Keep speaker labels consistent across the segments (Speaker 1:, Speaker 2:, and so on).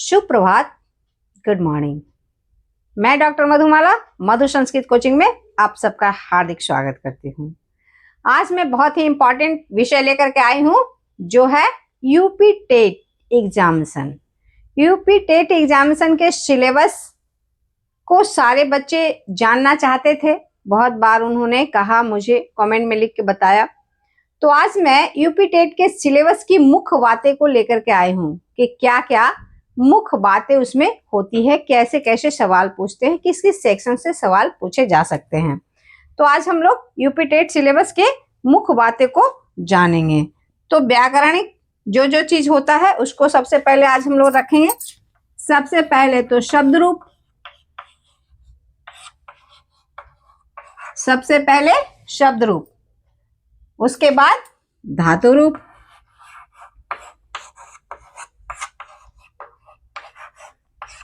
Speaker 1: शुभ प्रभात, good morning. मैं doctor Madhumala मधु Sanskrit coaching में आप सबका हार्दिक स्वागत करती हूँ। आज मैं बहुत ही इंपॉर्टेंट विषय लेकर के आई हूँ जो है UP TET examination. UP TET examination के सिलेबस को सारे बच्चे जानना चाहते थे। बहुत बार उन्होंने कहा, मुझे कमेंट में लिख के बताया। तो आज मैं यूपी टेट के सिलेबस की मुख्य बातें को लेकर के आई हूँ कि क्या क्या मुख्य बातें उसमें होती है, कैसे कैसे सवाल पूछते हैं, किस किस सेक्शन से सवाल पूछे जा सकते हैं। तो आज हम लोग यूपी टेट सिलेबस के मुख्य बातें को जानेंगे। तो व्याकरणिक जो जो चीज होता है उसको सबसे पहले आज हम लोग रखेंगे। सबसे पहले तो शब्द रूप, सबसे पहले शब्द रूप, उसके बाद धातु रूप,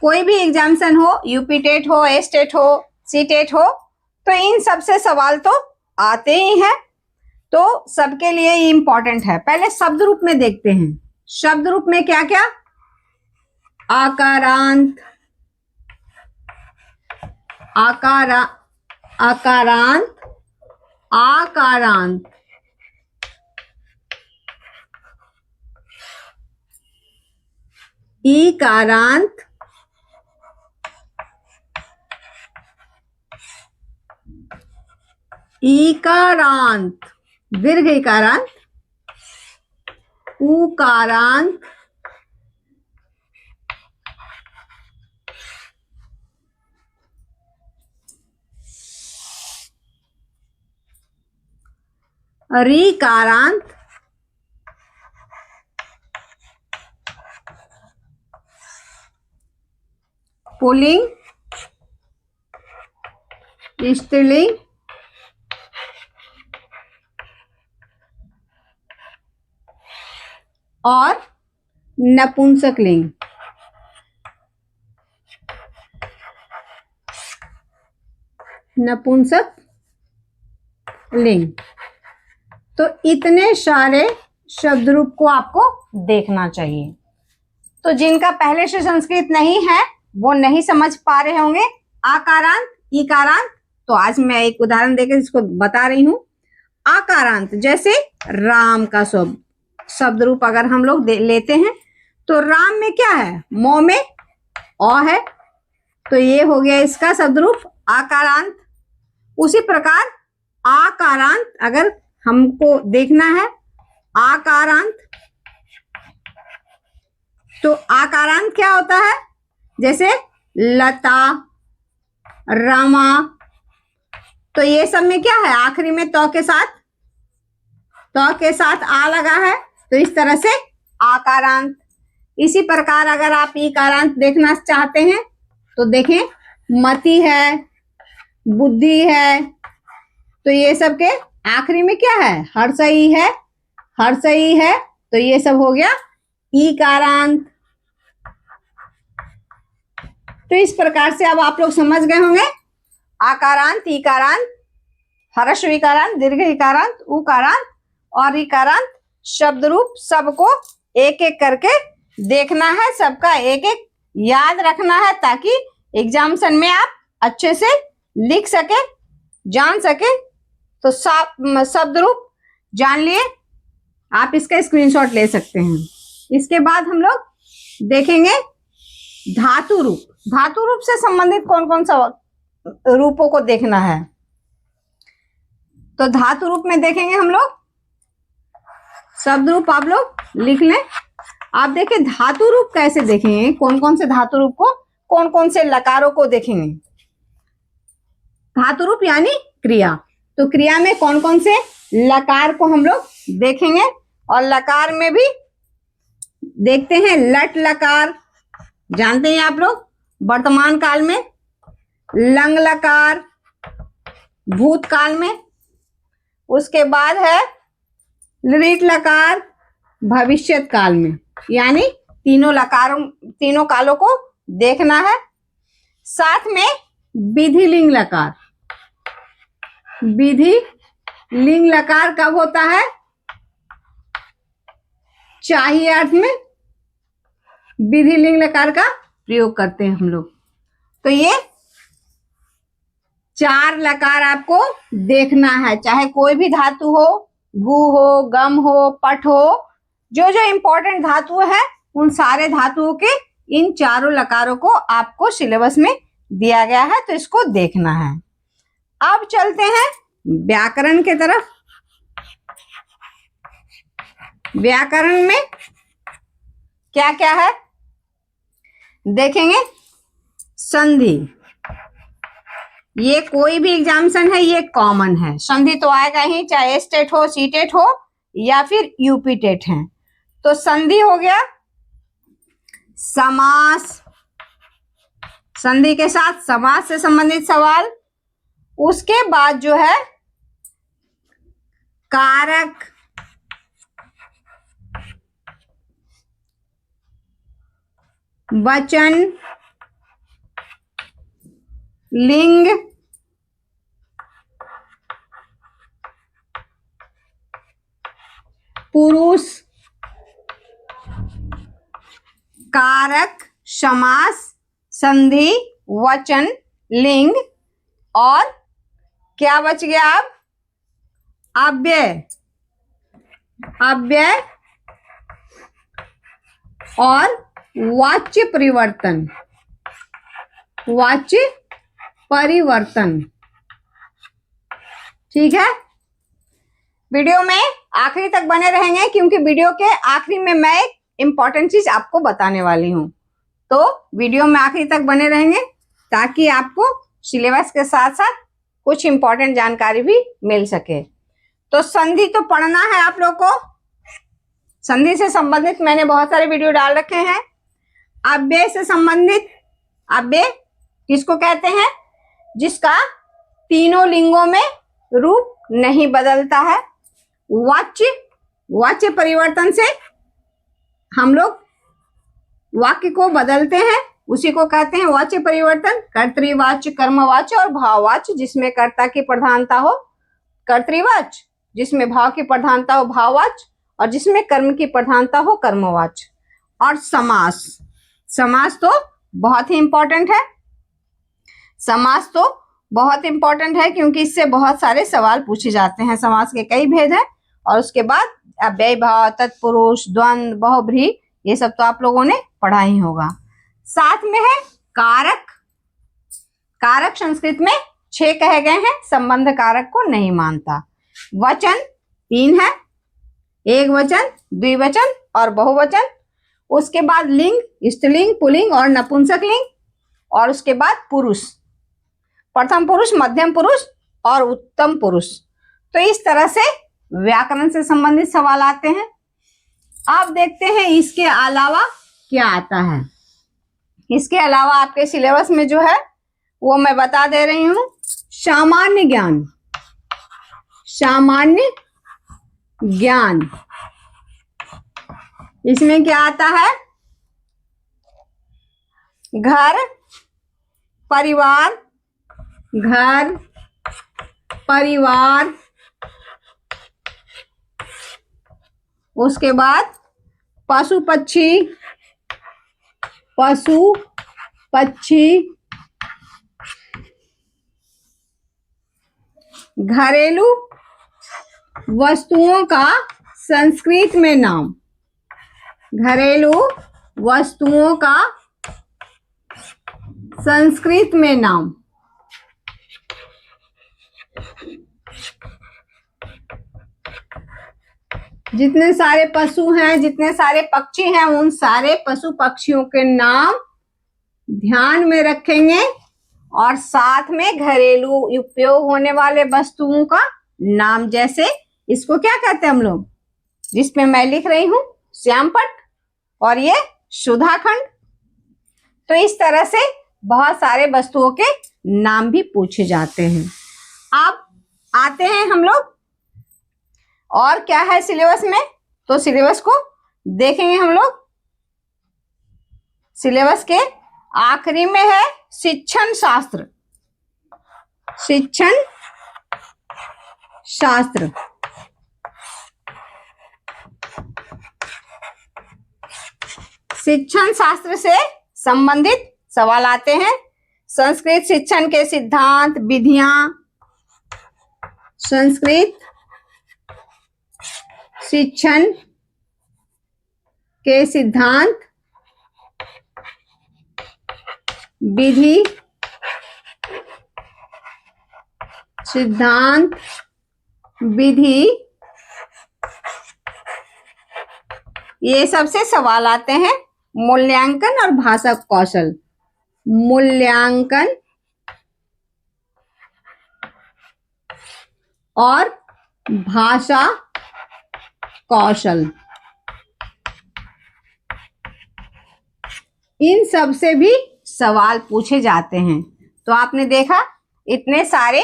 Speaker 1: कोई भी एग्जामिनेशन हो, यूपी टेट हो, एस टेट हो, सी टेट हो, तो इन सबसे सवाल तो आते ही हैं, तो सबके लिए इंपॉर्टेंट है। पहले शब्द रूप में देखते हैं। शब्द रूप में क्या क्या? आकारांत, आकारांत, आकारांत, ईकारांत, ईकारांत, दीर्घ इकारांत, उकारांत, ऋकारांत, पुल्लिंग, स्त्रीलिंग, और नपुंसक लिंग। नपुंसक लिंग। तो इतने सारे शब्द रूप को आपको देखना चाहिए। तो जिनका पहले से संस्कृत नहीं है वो नहीं समझ पा रहे होंगे आकारांत, ईकारांत, तो आज मैं एक उदाहरण देकर इसको बता रही हूं। आकारांत जैसे राम का शब्द रूप अगर हम लोग लेते हैं तो राम में क्या है? मौ में अ है, तो ये हो गया इसका शब्द रूप आकारांत। उसी प्रकार आकारांत अगर हमको देखना है, आकारांत, तो आकारांत क्या होता है? जैसे लता, रमा, तो ये सब में क्या है? आखिरी में तो के साथ आ लगा है, तो इस तरह से आकारांत। इसी प्रकार अगर आप ईकारांत देखना चाहते हैं तो देखें, मति है, बुद्धि है, तो ये सब के आखिरी में क्या है? हर्षई है, हर्षई है, तो ये सब हो गया ईकारांत। तो इस प्रकार से अब आप लोग समझ गए होंगे आकारांत, ईकारांत, हर्ष विकारांत, दीर्घ इकारांत, उकारांत और ईकारांत शब्द रूप सबको एक एक करके देखना है, सबका एक एक याद रखना है ताकि एग्जामिनेशन में आप अच्छे से लिख सके, जान सके। तो शब्द रूप जान लिए, आप इसका स्क्रीनशॉट ले सकते हैं। इसके बाद हम लोग देखेंगे धातु रूप। धातु रूप से संबंधित कौन कौन सा रूपों को देखना है। तो धातु रूप में देखेंगे हम लोग शब्द रूप, आप लोग लिख लें। आप देखिए धातु रूप कैसे देखेंगे, कौन कौन से धातु रूप को, कौन कौन से लकारों को देखेंगे। धातु रूप यानी क्रिया, तो क्रिया में कौन कौन से लकार को हम लोग देखेंगे। और लकार में भी देखते हैं लट लकार, जानते हैं आप लोग, वर्तमान काल में, लंग लकार भूतकाल में, उसके बाद है लृट लकार भविष्यत काल में, यानी तीनों कालों को देखना है। साथ में विधि लिंग लकार। विधि लिंग लकार कब होता है? चाहिए अर्थ में, विधि लिंग लकार का प्रयोग करते हैं हम लोग। तो ये 4 लकार आपको देखना है, चाहे कोई भी धातु हो, गु हो, गम हो, पट हो, जो जो इंपॉर्टेंट धातु है उन सारे धातुओं के इन चारों लकारों को आपको सिलेबस में दिया गया है, तो इसको देखना है। अब चलते हैं व्याकरण के तरफ। व्याकरण में क्या क्या है देखेंगे। संधि, ये कोई भी एग्जामिनेशन है ये कॉमन है, संधि तो आएगा ही, चाहे स्टेट हो, सी टेट हो या फिर यूपी टेट है। तो संधि हो गया। समास, संधि के साथ समास से संबंधित सवाल। उसके बाद जो है कारक, वचन, लिंग, पुरुष, कारक, समास, संधि, वचन, लिंग और क्या बच गया अब? अव्यय, अव्यय और वाच्य परिवर्तन, वाच्य परिवर्तन। ठीक है, वीडियो में आखिरी तक बने रहेंगे क्योंकि वीडियो के आखिरी में मैं एक इंपॉर्टेंट चीज आपको बताने वाली हूं। तो वीडियो में आखिरी तक बने रहेंगे ताकि आपको सिलेबस के साथ साथ कुछ इंपॉर्टेंट जानकारी भी मिल सके। तो संधि तो पढ़ना है आप लोग को। संधि से संबंधित मैंने बहुत सारे वीडियो डाल रखे हैं। अव्यय से संबंधित, अव्यय किसको कहते हैं? जिसका तीनों लिंगों में रूप नहीं बदलता है। वाच्य, वाच्य परिवर्तन से हम लोग वाक्य को बदलते हैं, उसी को कहते हैं वाच्य परिवर्तन। कर्तृवाच्य, कर्मवाच्य और भाववाच्य, जिसमें कर्ता की प्रधानता हो कर्तृवाच्य, जिसमें भाव की प्रधानता हो भाववाच्य और जिसमें कर्म की प्रधानता हो कर्मवाच्य। और समास, समास तो बहुत ही इंपॉर्टेंट है। समास तो बहुत इंपॉर्टेंट है क्योंकि इससे बहुत सारे सवाल पूछे जाते हैं। समास के कई भेद हैं और उसके बाद अव्यय भाव, तत्पुरुष, द्वंद्व, बहुब्रीहि, ये सब तो आप लोगों ने पढ़ा ही होगा। साथ में है कारक। कारक संस्कृत में 6 कहे गए हैं, संबंध कारक को नहीं मानता। वचन 3 है, एक वचन, द्विवचन और बहुवचन। उसके बाद लिंग, स्त्रीलिंग, पुल्लिंग और नपुंसक लिंग। और उसके बाद पुरुष, प्रथम पुरुष, मध्यम पुरुष और उत्तम पुरुष। तो इस तरह से व्याकरण से संबंधित सवाल आते हैं। अब देखते हैं इसके अलावा क्या आता है। इसके अलावा आपके सिलेबस में जो है वो मैं बता दे रही हूं। सामान्य ज्ञान, सामान्य ज्ञान, इसमें क्या आता है? घर परिवार, घर परिवार, उसके बाद पशु पक्षी, पशु पक्षी, घरेलू वस्तुओं का संस्कृत में नाम, घरेलू वस्तुओं का संस्कृत में नाम। जितने सारे पशु हैं, जितने सारे पक्षी हैं, उन सारे पशु पक्षियों के नाम ध्यान में रखेंगे और साथ में घरेलू उपयोग होने वाले वस्तुओं का नाम, जैसे इसको क्या कहते हैं हम लोग, जिसमें मैं लिख रही हूं श्यामपट्ट और ये सुधाखंड। तो इस तरह से बहुत सारे वस्तुओं के नाम भी पूछे जाते हैं। अब आते हैं हम लोग और क्या है सिलेबस में, तो सिलेबस को देखेंगे हम लोग। सिलेबस के आखिरी में है शिक्षण शास्त्र, शिक्षण शास्त्र। शिक्षण शास्त्र से संबंधित सवाल आते हैं। संस्कृत शिक्षण के सिद्धांत, विधियां, संस्कृत शिक्षण के सिद्धांत, विधि, सिद्धांत, विधि, ये सबसे सवाल आते हैं। मूल्यांकन और भाषा कौशल, मूल्यांकन और भाषा कौशल, इन सब से भी सवाल पूछे जाते हैं। तो आपने देखा इतने सारे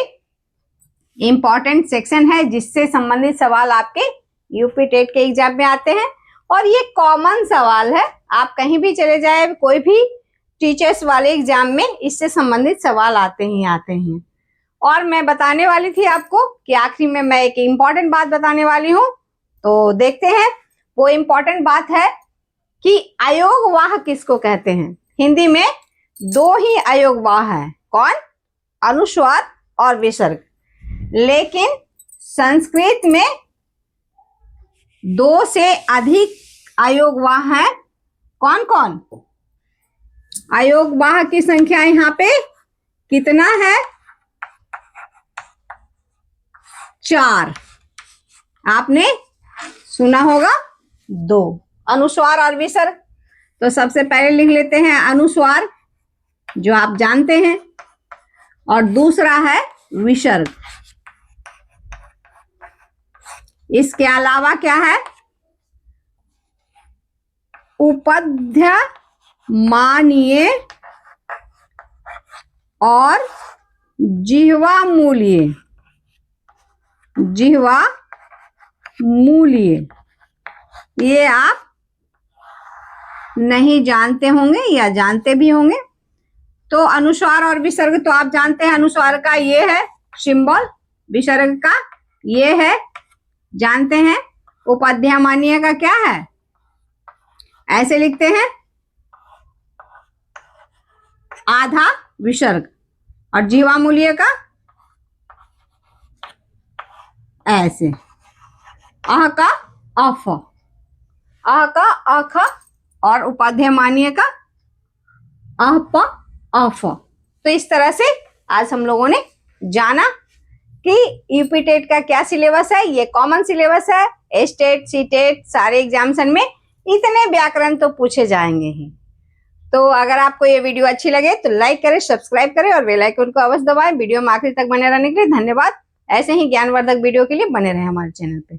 Speaker 1: इंपॉर्टेंट सेक्शन है जिससे संबंधित सवाल आपके यूपी टेट के एग्जाम में आते हैं। और ये कॉमन सवाल है, आप कहीं भी चले जाए, कोई भी टीचर्स वाले एग्जाम में इससे संबंधित सवाल आते ही आते हैं। और मैं बताने वाली थी आपको कि आखिरी में मैं एक इम्पॉर्टेंट बात बताने वाली हूँ। तो देखते हैं, वो इम्पॉर्टेंट बात है कि अयोगवाह किसको कहते हैं। हिंदी में दो ही अयोगवाह है, कौन? अनुस्वार और विसर्ग। लेकिन संस्कृत में 2 से अधिक अयोगवाह हैं। कौन कौन? अयोगवाह की संख्या यहाँ पे कितना है? 4। आपने सुना होगा 2, अनुस्वार और विसर्ग। तो सबसे पहले लिख लेते हैं अनुस्वार, जो आप जानते हैं, और दूसरा है विसर्ग। इसके अलावा क्या है? उपध्यमानीय और जिह्वामूलीय। जिह्वामूलीय ये आप नहीं जानते होंगे या जानते भी होंगे। तो अनुस्वार और विसर्ग तो आप जानते हैं, अनुस्वार का ये है सिंबल, विसर्ग का ये है, जानते हैं। उपध्यमानीय का क्या है? ऐसे लिखते हैं, आधा विसर्ग। और जिह्वामूलीय का ऐसे, अह का अफ, अह का अख, और उपध्यमानीय का अप अफ। तो इस तरह से आज हम लोगों ने जाना कि यूपी टेट का क्या सिलेबस है। ये कॉमन सिलेबस है। स्टेट, सी टेट, सारे एग्जामिनेशन में इतने व्याकरण तो पूछे जाएंगे ही। तो अगर आपको ये वीडियो अच्छी लगे तो लाइक करें, सब्सक्राइब करें और बेल आइकन को अवश्य दबाएं। वीडियो में आखिर तक बने रहने के लिए धन्यवाद। ऐसे ही ज्ञानवर्धक वीडियो के लिए बने रहें हमारे चैनल पे।